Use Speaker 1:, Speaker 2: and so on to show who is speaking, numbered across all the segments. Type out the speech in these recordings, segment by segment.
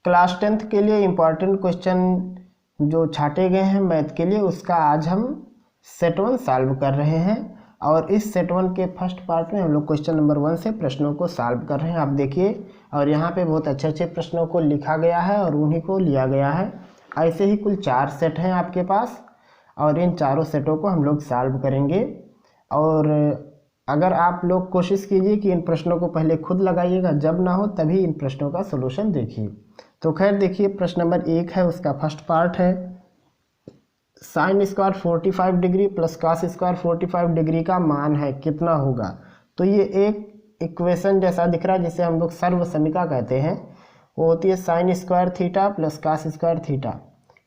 Speaker 1: Class 10th के लिए important question जो छाटे गए हैं मैथ के लिए, उसका आज हम सेट 1 सॉल्व कर रहे हैं। और इस सेट 1 के फर्स्ट पार्ट में हम लोग क्वेश्चन नंबर 1 से प्रश्नों को सॉल्व कर रहे हैं। आप देखिए, और यहाँ पे बहुत अच्छे अच्छे प्रश्नों को लिखा गया है और उन्हीं को लिया गया है। ऐसे ही कुल 4 सेट हैं आपके पास, और इन चारों सेटों को हम लोग सॉल्व करेंगे। और अगर आप लोग कोशिश कीजिए कि इन प्रश्नों को पहले खुद लगाइएगा, जब ना हो तभी इन प्रश्नों का सोल्यूशन देखिए। तो खैर देखिए, प्रश्न नंबर 1 है, उसका फर्स्ट पार्ट है sine square 45 degree plus cos square 45 degree का मान है कितना होगा। तो ये एक इक्वेशन जैसा दिख रहा है जिसे हम लोग सर्व समीकरण कहते हैं। वो होती है sine square theta plus cos square theta,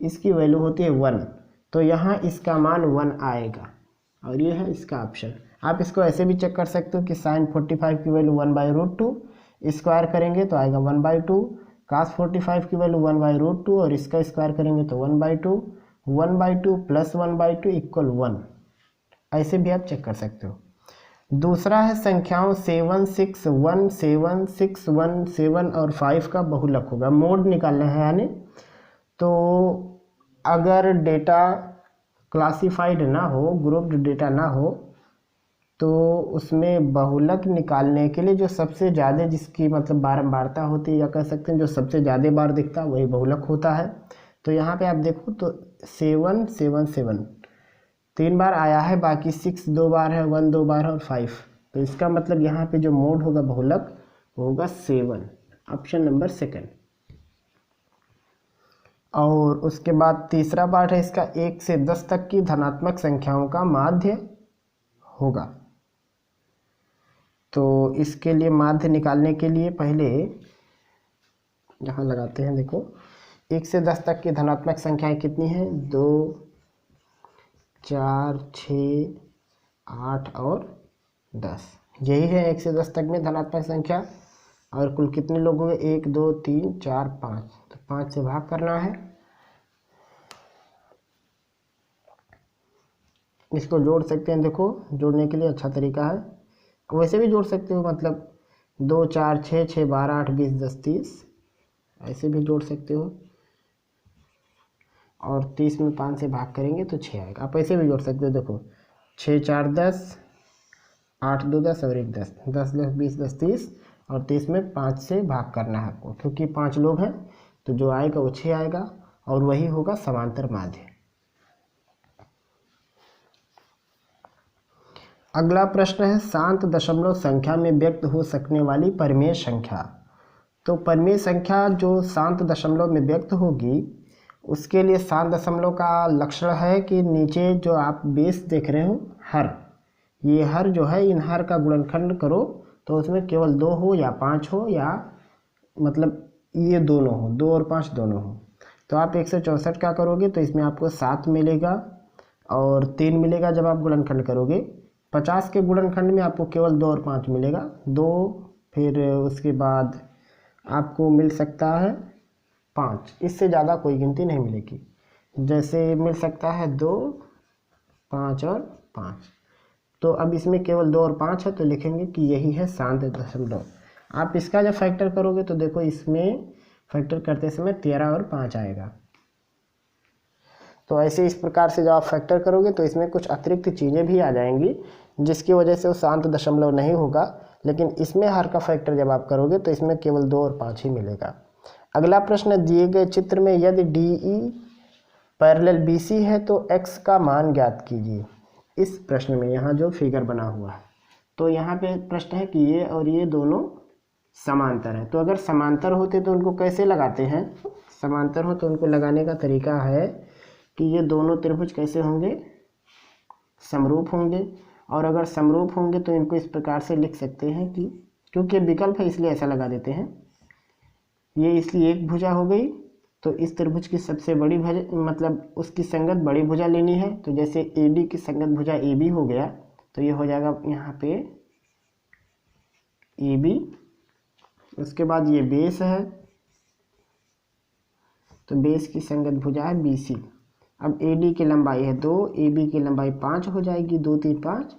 Speaker 1: इसकी वैल्यू होती है 1। तो यहाँ इसका मान 1 आएगा और ये है इसका ऑप्शन। आप इसको ऐसे भी चेक कर सकते हो कि साइन 45 की वैल्यू 1/√2, स्क्वायर करेंगे तो आएगा 1/2, कॉस 45 की वैल्यू 1/√2 और इसका स्क्वायर करेंगे तो 1/2, 1/2 प्लस 1/2 इक्वल 1। ऐसे भी आप चेक कर सकते हो। दूसरा है संख्याओं 7, 6, 1, 7, 6, 1, 7 और 5 का बहुलक होगा। मोड निकालना है यानी, तो अगर डेटा क्लासिफाइड ना हो, ग्रुप्ड डेटा ना हो, तो उसमें बहुलक निकालने के लिए जो सबसे ज़्यादा जिसकी मतलब बारंबारता होती है, या कह सकते हैं जो सबसे ज़्यादा बार दिखता है वही बहुलक होता है। तो यहाँ पे आप देखो तो 7, 7, 7 3 बार आया है, बाकी 6 2 बार है, 1 2 बार है और 5। तो इसका मतलब यहाँ पे जो मोड होगा बहुलक होगा 7, ऑप्शन नंबर 2। और उसके बाद तीसरा पार्ट है इसका 1 से 10 तक की धनात्मक संख्याओं का माध्य होगा। तो इसके लिए माध्य निकालने के लिए पहले यहाँ लगाते हैं। देखो 1 से 10 तक की धनात्मक संख्याएं कितनी हैं? 2, 4, 6, 8 और 10। यही है 1 से 10 तक में धनात्मक संख्या। और कुल कितने लोग हुए? 1 2 3 4 5। तो 5 से भाग करना है। इसको जोड़ सकते हैं। देखो जोड़ने के लिए अच्छा तरीका है, वैसे भी जोड़ सकते हो, मतलब 2 4 6 6 12 8 20 10 30, ऐसे भी जोड़ सकते हो। और 30 में 5 से भाग करेंगे तो 6 आएगा। आप ऐसे भी जोड़ सकते हो। देखो 6 4 10, 8 2 10 और 1 10, 10 10 20 10 30, और 30 में 5 से भाग करना है आपको, क्योंकि 5 लोग हैं। तो जो आएगा वो 6 आएगा और वही होगा समांतर माध्य। अगला प्रश्न है शांत दशमलव संख्या में व्यक्त हो सकने वाली परिमेय संख्या। तो परिमेय संख्या जो शांत दशमलव में व्यक्त होगी, उसके लिए शांत दशमलव का लक्षण है कि नीचे जो आप बेस देख रहे हो हर, ये हर जो है, इन हर का गुणनखंड करो तो उसमें केवल 2 हो या 5 हो, या मतलब ये दोनों हो, 2 और 5 दोनों हो। तो आप 164 का करोगे तो इसमें आपको 7 मिलेगा और 3 मिलेगा जब आप गुणनखंड करोगे। 50 के गुणनखंड में आपको केवल 2 और 5 मिलेगा, 2, फिर उसके बाद आपको मिल सकता है 5, इससे ज़्यादा कोई गिनती नहीं मिलेगी। जैसे मिल सकता है 2, 5 और 5। तो अब इसमें केवल 2 और 5 है, तो लिखेंगे कि यही है शांत दशमलव। आप इसका जब फैक्टर करोगे तो देखो इसमें फैक्टर करते समय 13 और 5 आएगा। तो ऐसे इस प्रकार से जब आप फैक्टर करोगे तो इसमें कुछ अतिरिक्त चीज़ें भी आ जाएंगी, जिसकी वजह से वो शांत दशमलव नहीं होगा। लेकिन इसमें हर का फैक्टर जब आप करोगे तो इसमें केवल 2 और 5 ही मिलेगा। अगला प्रश्न, दिए गए चित्र में यदि DE पैरेलल BC है तो x का मान ज्ञात कीजिए। इस प्रश्न में यहाँ जो फिगर बना हुआ है, तो यहाँ पे प्रश्न है कि ये और ये दोनों समांतर हैं। तो अगर समांतर होते तो उनको कैसे लगाते हैं? समांतर हो तो उनको लगाने का तरीका है कि ये दोनों त्रिभुज कैसे होंगे? समरूप होंगे। और अगर समरूप होंगे तो इनको इस प्रकार से लिख सकते हैं कि, क्योंकि विकल्प है इसलिए ऐसा लगा देते हैं, ये इसलिए एक भुजा हो गई, तो इस त्रिभुज की सबसे बड़ी भुजा, मतलब उसकी संगत बड़ी भुजा लेनी है। तो जैसे AD की संगत भुजा AB हो गया, तो ये हो जाएगा यहाँ पे AB। उसके बाद ये बेस है, तो बेस की संगत भुजा है BC। अब AD की लंबाई है 2, AB की लंबाई 5 हो जाएगी, 2 3 5,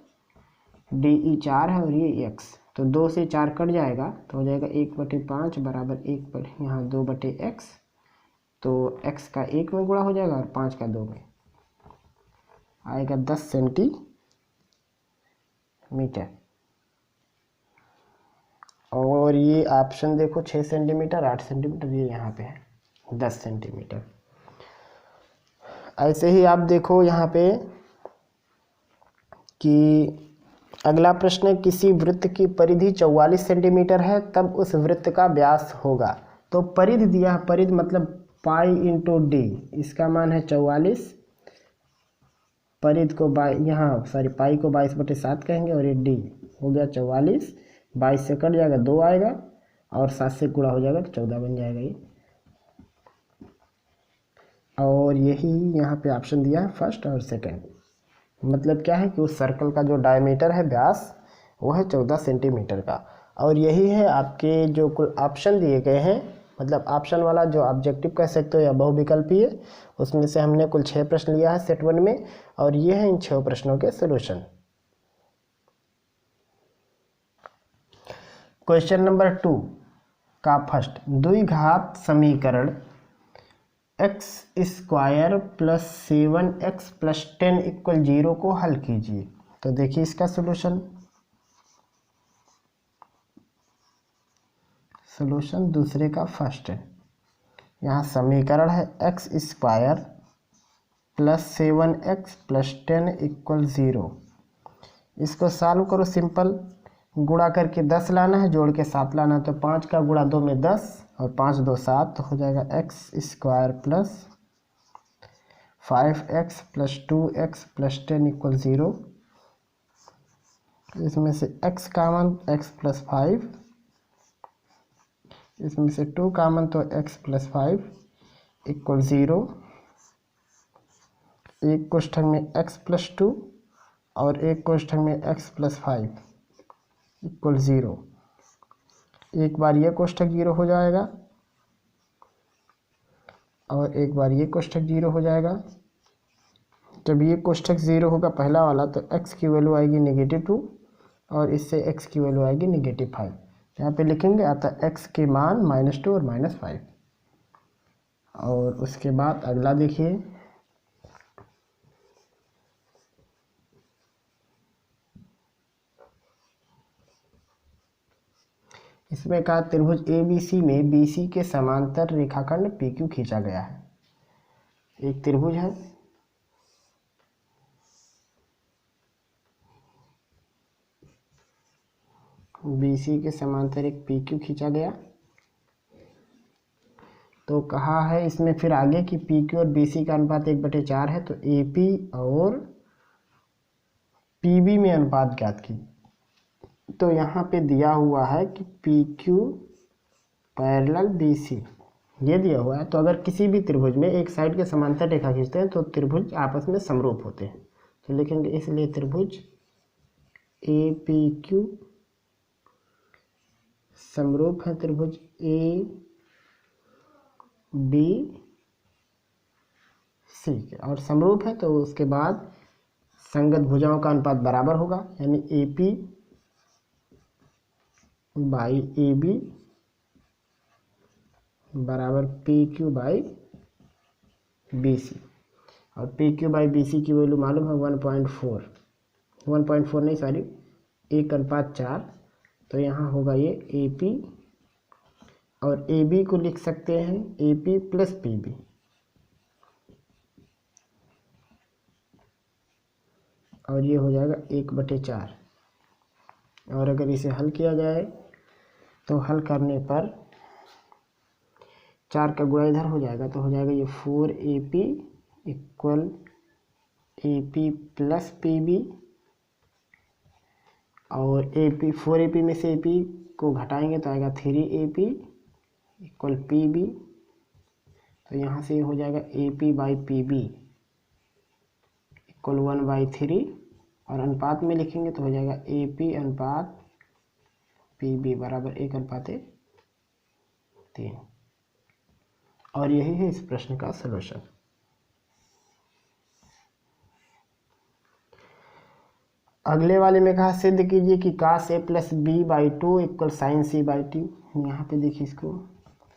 Speaker 1: DE 4 है और ये x। तो 2 से 4 कट जाएगा तो हो जाएगा 1/5 बराबर 1 पर यहाँ 2/x। तो x का 1 में गुणा हो जाएगा और 5 का 2 में आएगा 10 सेंटीमीटर। और ये ऑप्शन देखो 6 सेंटीमीटर 8 सेंटीमीटर, ये यहाँ पे है 10 सेंटीमीटर। ऐसे ही आप देखो यहाँ पे कि अगला प्रश्न है, किसी वृत्त की परिधि 44 सेंटीमीटर है तब उस वृत्त का व्यास होगा। तो परिधि दिया है, परिधि मतलब पाई इंटू डी, इसका मान है 44। परिधि को पाई को 22/7 कहेंगे और ये डी हो गया 44। 22 से कट जाएगा 2 आएगा और 7 से गुणा हो जाएगा तो 14 बन जाएगा ये। और यही यहाँ पे ऑप्शन दिया है फर्स्ट और सेकंड। मतलब क्या है कि उस सर्कल का जो डायमीटर है व्यास वो है 14 सेंटीमीटर का। और यही है आपके जो कुल ऑप्शन दिए गए हैं, मतलब ऑप्शन वाला जो ऑब्जेक्टिव कह सकते हो या बहुविकल्पीय, उसमें से हमने कुल 6 प्रश्न लिया है सेट 1 में और ये है इन 6 प्रश्नों के सोल्यूशन। क्वेश्चन नंबर 2 का फर्स्ट, द्विघात समीकरण x² + 7x + 10 = 0 को हल कीजिए। तो देखिए इसका सोल्यूशन दूसरे का फर्स्ट है। यहाँ समीकरण है x² + 7x + 10 = 0। इसको सॉल्व करो, सिंपल गुणा करके 10 लाना है, जोड़ के 7 लाना है। तो 5 का गुणा 2 में 10 और 5 2 7, तो हो जाएगा x² + 5x + 2x + 10 = 0। इसमें से x कॉमन, x + 5, इसमें से 2 कॉमन तो x + 5 = 0। एक कोष्ठक में x + 2 और एक कोष्ठक में x + 5 = 0। एक बार ये कोष्ठक 0 हो जाएगा और एक बार ये कोष्ठक 0 हो जाएगा। जब ये कोष्ठक 0 होगा पहला वाला, तो x की वैल्यू आएगी -2 और इससे x की वैल्यू आएगी -5। यहाँ पे लिखेंगे अतः x के मान -2 और -5। और उसके बाद अगला देखिए, इसमें कहा त्रिभुज ABC में BC के समांतर रेखाखंड PQ खींचा गया है। एक त्रिभुज है, BC के समांतर एक PQ खींचा गया। तो कहा है इसमें फिर आगे कि PQ और BC का अनुपात 1/4 है, तो AP और PB में अनुपात ज्ञात की। तो यहाँ पे दिया हुआ है कि PQ पैरेलल BC, ये दिया हुआ है। तो अगर किसी भी त्रिभुज में एक साइड के समांतर रेखा खींचते हैं तो त्रिभुज आपस में समरूप होते हैं। तो लिखेंगे इसलिए त्रिभुज APQ समरूप है त्रिभुज ABC के, और समरूप है तो उसके बाद संगत भुजाओं का अनुपात बराबर होगा, यानी AP/AB बराबर PQ/BC। और PQ/BC की वैल्यू मालूम है 1.4 नहीं सॉरी 1:4। तो यहाँ होगा ये AP और AB को लिख सकते हैं AP + PB। और ये हो जाएगा 1/4। और अगर इसे हल किया जाए तो हल करने पर 4 का गुणा इधर हो जाएगा, तो हो जाएगा ये 4AP = AP + PB। और AP में से AP को घटाएंगे तो आएगा 3AP = PB। तो यहाँ से हो जाएगा AP/PB = 1/3 और अनुपात में लिखेंगे तो हो जाएगा AP/PB बराबर 1:3। और यही है इस प्रश्न का सलूशन। अगले वाले में कहा सिद्ध कीजिए कि cos a plus b by two equal sine c by t. यहाँ पे देखिए इसको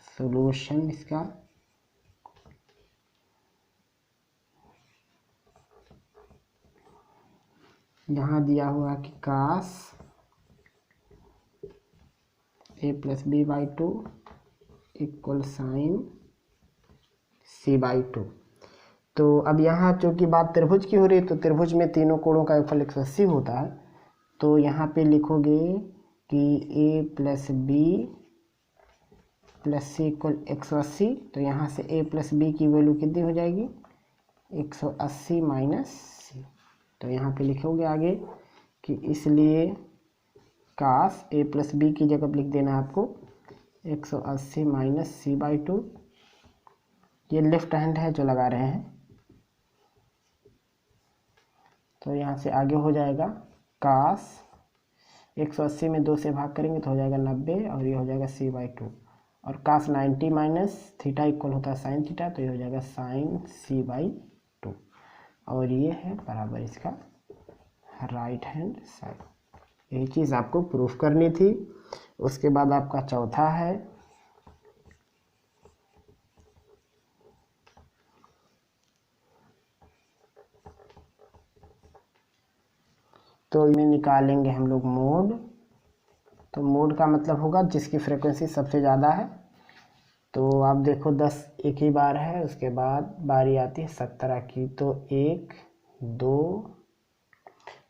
Speaker 1: सोल्यूशन इसका यहाँ दिया हुआ कि cos a plus b by two equal sine c by two. तो अब यहाँ चूँकि बात त्रिभुज की हो रही है तो त्रिभुज में तीनों कोणों का योगफल 180 होता है। तो यहाँ पे लिखोगे कि ए प्लस बी प्लस सी इक्वल 180। तो यहाँ से ए प्लस बी की वैल्यू कितनी हो जाएगी 180 माइनस सी। तो यहाँ पे लिखोगे आगे कि इसलिए कास ए प्लस बी की जगह लिख देना है आपको 180 माइनस सी बाई टू। ये लेफ्ट हैंड है जो लगा रहे हैं। तो यहाँ से आगे हो जाएगा कास 180 में 2 से भाग करेंगे तो हो जाएगा 90 और ये हो जाएगा सी बाई टू। और कास 90 माइनस थीटा इक्वल होता है साइन थीटा। तो ये हो जाएगा साइन सी बाई टू और ये है बराबर इसका राइट हैंड साइड। यही चीज़ आपको प्रूफ करनी थी। उसके बाद आपका चौथा है तो इन्हें निकालेंगे हम लोग मोड। तो मोड का मतलब होगा जिसकी फ्रीक्वेंसी सबसे ज़्यादा है। तो आप देखो 10 एक ही बार है, उसके बाद बारी आती है 17 की। तो 1 2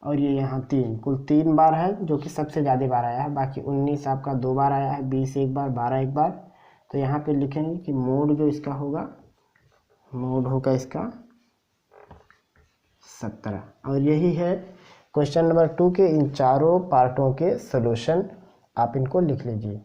Speaker 1: और ये यहाँ 3, कुल 3 बार है जो कि सबसे ज़्यादा बार आया है। बाकी 19 आपका 2 बार आया है, 20 एक बार, 12 एक बार। तो यहाँ पे लिखेंगे कि मोड जो इसका होगा मोड होगा इसका 17। और यही है क्वेश्चन नंबर 2 के इन चारों पार्टों के सॉल्यूशन। आप इनको लिख लीजिए।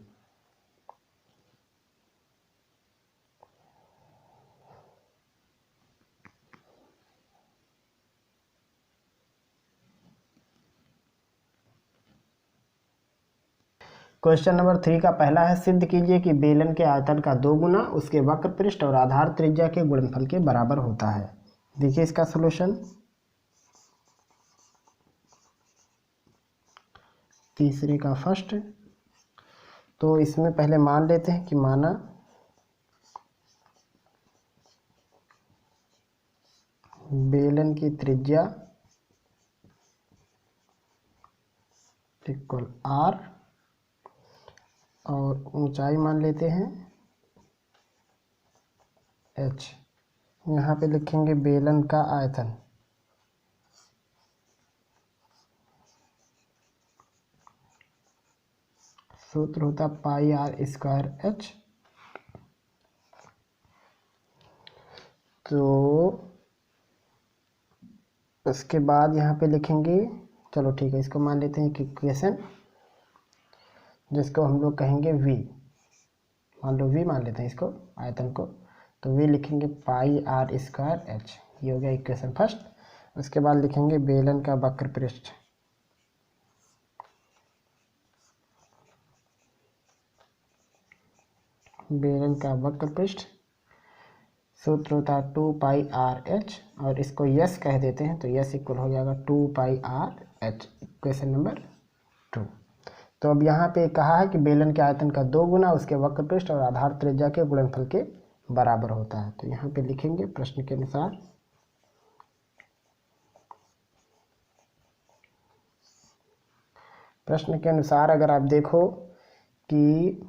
Speaker 1: क्वेश्चन नंबर 3 का पहला है सिद्ध कीजिए कि बेलन के आयतन का 2 गुना उसके वक्र पृष्ठ और आधार त्रिज्या के गुणनफल के बराबर होता है। देखिए इसका सॉल्यूशन। तीसरे का फर्स्ट। तो इसमें पहले मान लेते हैं कि माना बेलन की त्रिज्या इक्वल आर और ऊंचाई मान लेते हैं एच। यहाँ पे लिखेंगे बेलन का आयतन सूत्र होता पाई आर स्क्वायर एच। तो उसके बाद यहाँ पे लिखेंगे, चलो ठीक है इसको मान लेते हैं कि इक्वेशन जिसको हम लोग कहेंगे v। मान लो v मान लेते हैं इसको आयतन को। तो v लिखेंगे पाई आर स्क्वायर एच। ये हो गया इक्वेशन फर्स्ट। उसके बाद लिखेंगे बेलन का वक्र पृष्ठ बेलन का वक्र पृष्ठ सूत्र होता है 2 पाई आर एच और इसको यस कह देते हैं। तो यस इक्वल हो जाएगा 2 पाई आर एच। Equation number 2। तो अब यहाँ पे कहा है कि बेलन के आयतन का 2 गुना उसके वक्र पृष्ठ और आधार त्रिज्या के गुणनफल के बराबर होता है। तो यहाँ पे लिखेंगे प्रश्न के अनुसार अगर आप देखो कि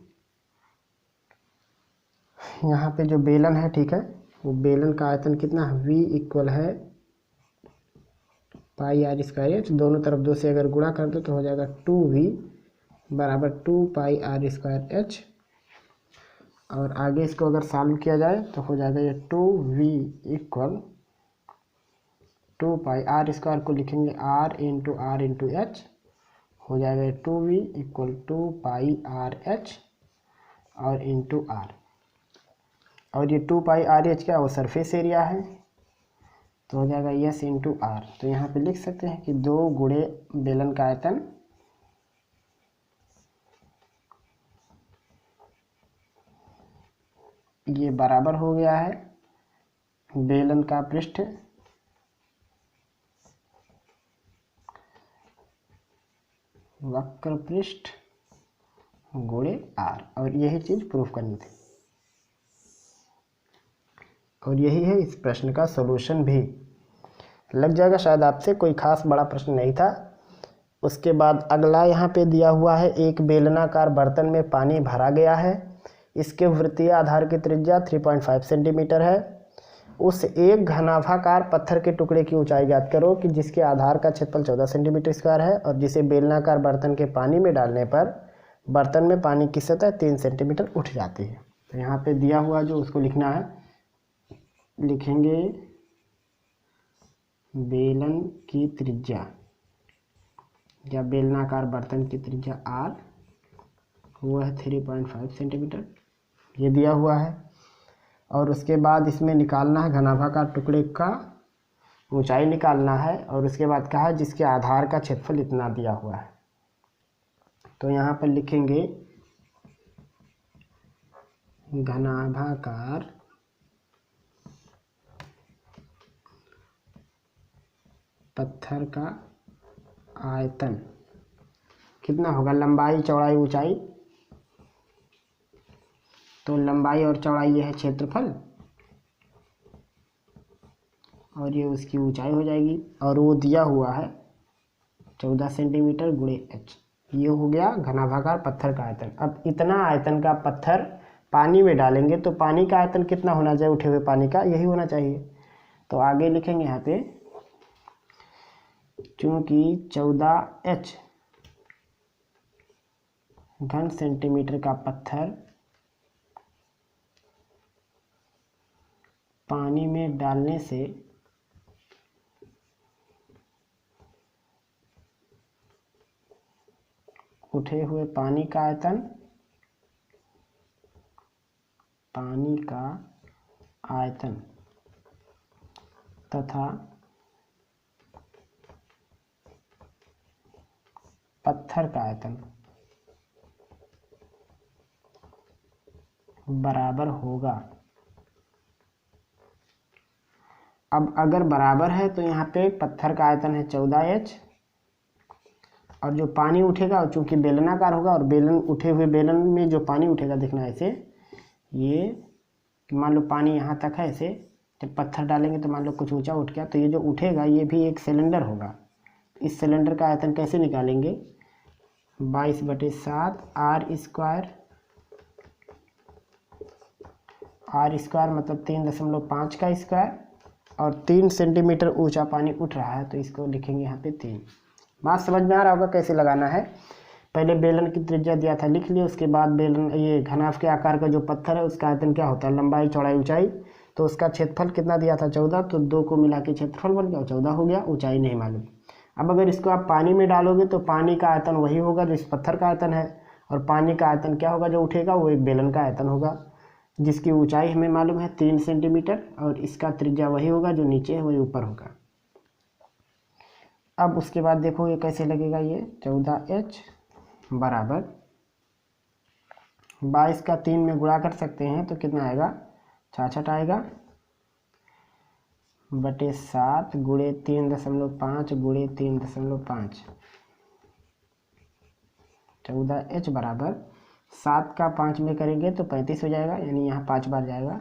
Speaker 1: यहाँ पे जो बेलन है ठीक है, वो बेलन का आयतन कितना है v इक्वल है पाई आर स्क्वायर एच। दोनों तरफ 2 से अगर गुणा कर दो तो हो जाएगा 2v बराबर 2 पाई आर स्क्वायर एच। और आगे इसको अगर सॉल्व किया जाए तो हो जाएगा ये 2v equal 2 pi are square को लिखेंगे r इंटू एच। हो जाएगा 2v इक्वल 2 पाई आर एच और इंटू आर। और ये 2 पाई आर एच क्या वो सरफेस एरिया है। तो हो जाएगा यस इंटू आर। तो यहाँ पे लिख सकते हैं कि 2 गुणे बेलन का आयतन ये बराबर हो गया है बेलन का पृष्ठ वक्र पृष्ठ गुणे r, और यही चीज प्रूफ करनी थी। और यही है इस प्रश्न का सॉल्यूशन भी। लग जाएगा शायद आपसे, कोई खास बड़ा प्रश्न नहीं था। उसके बाद अगला यहाँ पे दिया हुआ है, एक बेलनाकार बर्तन में पानी भरा गया है, इसके वृत्तीय आधार की त्रिज्या 3.5 सेंटीमीटर है। उस एक घनाभाकार पत्थर के टुकड़े की ऊंचाई ज्ञात करो कि जिसके आधार का क्षेत्रफल 14 सेंटीमीटर स्क्वायर है और जिसे बेलनाकार बर्तन के पानी में डालने पर बर्तन में पानी की सतह 3 सेंटीमीटर उठ जाती है। तो यहाँ पे दिया हुआ जो उसको लिखना है, लिखेंगे बेलन की त्रिज्या या बेलनाकार बर्तन की त्रिज्या r, वो है 3.5 सेंटीमीटर, ये दिया हुआ है। और उसके बाद इसमें निकालना है घनाभाकार टुकड़े का ऊंचाई निकालना है, और उसके बाद कहा है जिसके आधार का क्षेत्रफल इतना दिया हुआ है। तो यहाँ पर लिखेंगे घनाभाकार पत्थर का आयतन कितना होगा, लंबाई चौड़ाई ऊंचाई, तो लंबाई और चौड़ाई ये है क्षेत्रफल और ये उसकी ऊंचाई हो जाएगी, और वो दिया हुआ है 14 सेंटीमीटर गुणे h। ये हो गया घनाभाकार पत्थर का आयतन। अब इतना आयतन का पत्थर पानी में डालेंगे तो पानी का आयतन कितना होना चाहिए, उठे हुए पानी का यही होना चाहिए। तो आगे लिखेंगे यहाँ पे, चूंकि 14h घन सेंटीमीटर का पत्थर पानी में डालने से उठे हुए पानी का आयतन तथा पत्थर का आयतन बराबर होगा। अब अगर बराबर है तो यहाँ पे पत्थर का आयतन है 14h, और जो पानी उठेगा चूंकि बेलनाकार होगा और बेलन उठे हुए बेलन में जो पानी उठेगा, देखना ऐसे, ये मान लो पानी यहाँ तक है, ऐसे जब पत्थर डालेंगे तो मान लो कुछ ऊंचा उठ गया, तो ये जो उठेगा ये भी एक सिलेंडर होगा। इस सिलेंडर का आयतन कैसे निकालेंगे, 22/7 r स्क्वायर, मतलब 3.5 का स्क्वायर, और 3 सेंटीमीटर ऊंचा पानी उठ रहा है तो इसको लिखेंगे यहाँ पे 3। बात समझ में आ रहा होगा कैसे लगाना है। पहले बेलन की त्रिज्या दिया था, लिख लिया। उसके बाद बेलन, ये घनाभ के आकार का जो पत्थर है उसका आयतन क्या होता है, लंबाई चौड़ाई ऊंचाई, तो उसका क्षेत्रफल कितना दिया था 14, तो 2 को मिला के क्षेत्रफल बन गया, 14 हो गया, ऊंचाई नहीं मालूम। अब अगर इसको आप पानी में डालोगे तो पानी का आयतन वही होगा जो इस पत्थर का आयतन है, और पानी का आयतन क्या होगा जो उठेगा, वो एक बेलन का आयतन होगा जिसकी ऊंचाई हमें मालूम है 3 सेंटीमीटर, और इसका त्रिज्या वही होगा जो नीचे है वही ऊपर होगा। अब उसके बाद देखो ये कैसे लगेगा, ये 14h बराबर 22 का 3 में गुणा कर सकते हैं तो कितना आएगा, 66 आएगा, बटे 7 गुणे 3.5 गुणे 3.5। 14h बराबर 7 का 5 में करेंगे तो 35 हो जाएगा, यानी यहाँ 5 बार जाएगा,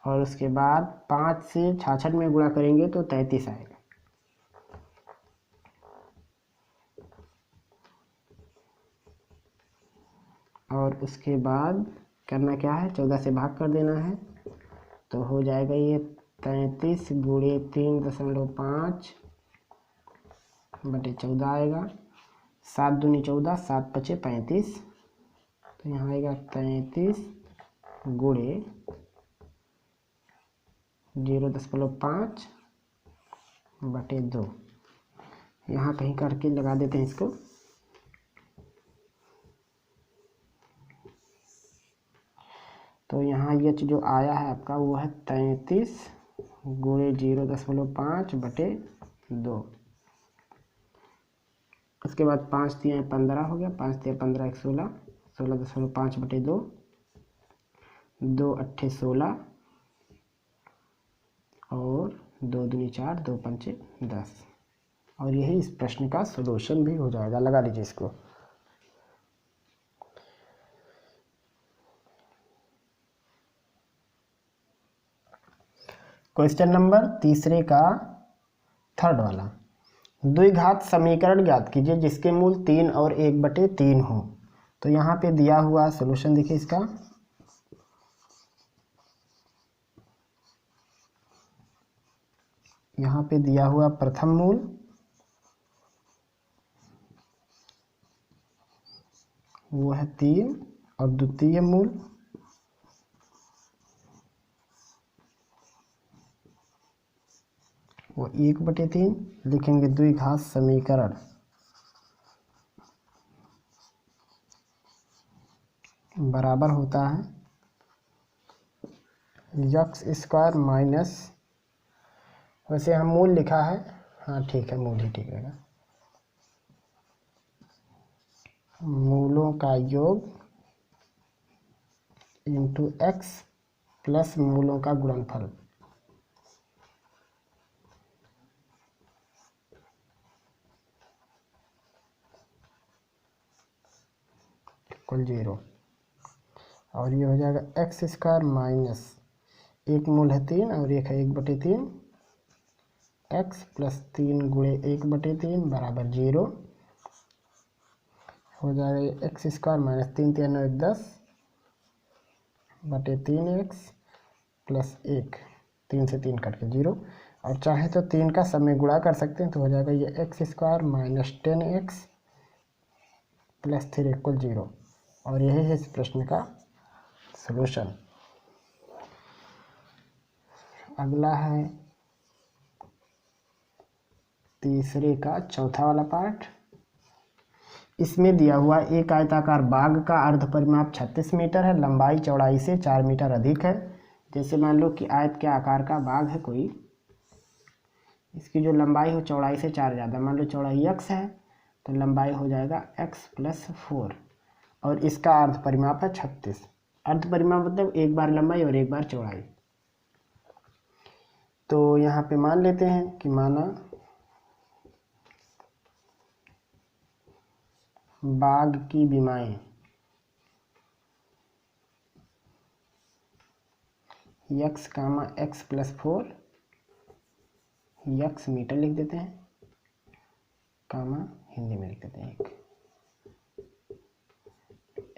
Speaker 1: और उसके बाद 5 से 66 में गुणा करेंगे तो 33 आएगा। और उसके बाद करना क्या है, 14 से भाग कर देना है, तो हो जाएगा ये 33 गुणे 3.5 बटे 14 आएगा, 7 दूनी 14, 7 पचे 35, तो यहाँ आएगा 33 गुणे 0.5 बटे 2। यहाँ कहीं करके लगा देते हैं इसको, तो यहाँ ये जो आया है आपका वो है 33 गुणे 0.5 बटे 2। उसके बाद 5 दिया 15 हो गया, 5 दिया 15 1 16, 16.5 बटे 2, 2 अट्ठे 16, और 2 दूनी 4, 2 पंचे 10। और यही इस प्रश्न का सॉल्यूशन भी हो जाएगा। लगा लीजिए इसको। क्वेश्चन नंबर तीसरे का थर्ड वाला, द्विघात समीकरण ज्ञात कीजिए जिसके मूल 3 और 1/3 हो। तो यहाँ पे दिया हुआ सॉल्यूशन देखिए इसका, यहाँ पे दिया हुआ प्रथम मूल वो है 3 और द्वितीय मूल वो 1/3। लिखेंगे द्विघात समीकरण बराबर होता है x² माइनस, वैसे हम मूल लिखा है, हाँ ठीक है मूल ही ठीक रहेगा, मूलों का योग इंटू x प्लस मूलों का गुणनफल इक्वल 0। और ये हो जाएगा x² माइनस, एक मूल है 3 और एक है 1/3, x प्लस 3 गुणे 1/3 बराबर 0 हो जाएगा। x² माइनस 3 3 9 10 बटे 3x प्लस 1, 3 से 3 कट के 0। और चाहे तो 3 का सब में गुणा कर सकते हैं, तो हो जाएगा ये x² minus 10x plus 3 equal 0। और यही है इस प्रश्न का सॉल्यूशन। अगला है तीसरे का चौथा वाला पार्ट। इसमें दिया हुआ एक आयताकार बाग का अर्ध परिमाप 36 मीटर है, लंबाई चौड़ाई से 4 मीटर अधिक है। जैसे मान लो कि आयत के आकार का बाग है कोई, इसकी जो लंबाई हो चौड़ाई से 4 ज़्यादा, मान लो चौड़ाई x है तो लंबाई हो जाएगा x प्लस 4 और इसका अर्ध परिमाप है 36। अर्ध परिमाप मतलब एक बार लंबाई और एक बार चौड़ाई। तो यहाँ पे मान लेते हैं कि माना बाग की विमाएं x, x plus 4, x metre लिख देते हैं, कामा हिंदी में लिख देते हैं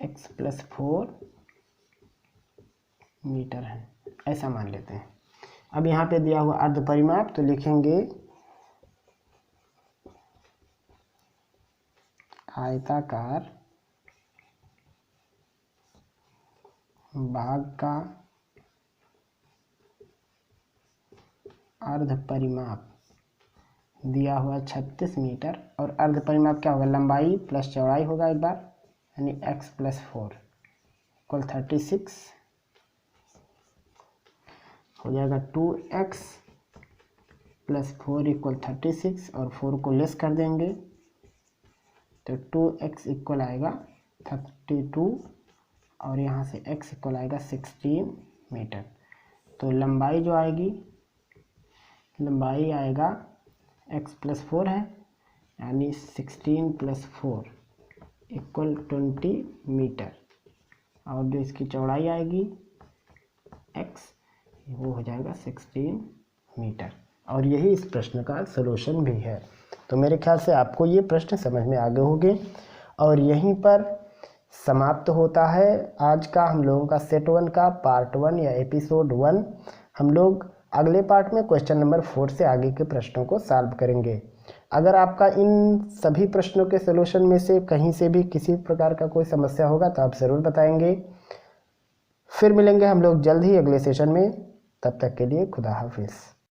Speaker 1: x प्लस 4 मीटर है, ऐसा मान लेते हैं। अब यहाँ पे दिया हुआ अर्ध परिमाप, तो लिखेंगे आयताकार बाग का अर्ध परिमाप दिया हुआ 36 मीटर, और अर्ध परिमाप क्या होगा, लंबाई प्लस चौड़ाई होगा एक बार, यानी x प्लस 4 इक्वल 36 हो जाएगा। 2x प्लस 4 इक्वल 36 और 4 को लेस कर देंगे तो 2x इक्वल आएगा 32 और यहाँ से x इक्वल आएगा 16 मीटर। तो लंबाई जो आएगी, लंबाई आएगा x प्लस 4 है, यानी 16 प्लस 4 इक्वल 20 मीटर। और जो इसकी चौड़ाई आएगी x, वो हो जाएगा 16 मीटर। और यही इस प्रश्न का सॉल्यूशन भी है। तो मेरे ख्याल से आपको ये प्रश्न समझ में आ गए होंगे। और यहीं पर समाप्त होता है आज का हम लोगों का सेट 1 का पार्ट 1 या एपिसोड 1। हम लोग अगले पार्ट में क्वेश्चन नंबर 4 से आगे के प्रश्नों को सॉल्व करेंगे। अगर आपका इन सभी प्रश्नों के सॉल्यूशन में से कहीं से भी किसी प्रकार का कोई समस्या होगा तो आप ज़रूर बताएंगे। फिर मिलेंगे हम लोग जल्द ही अगले सेशन में। तब तक के लिए खुदा हाफिज़।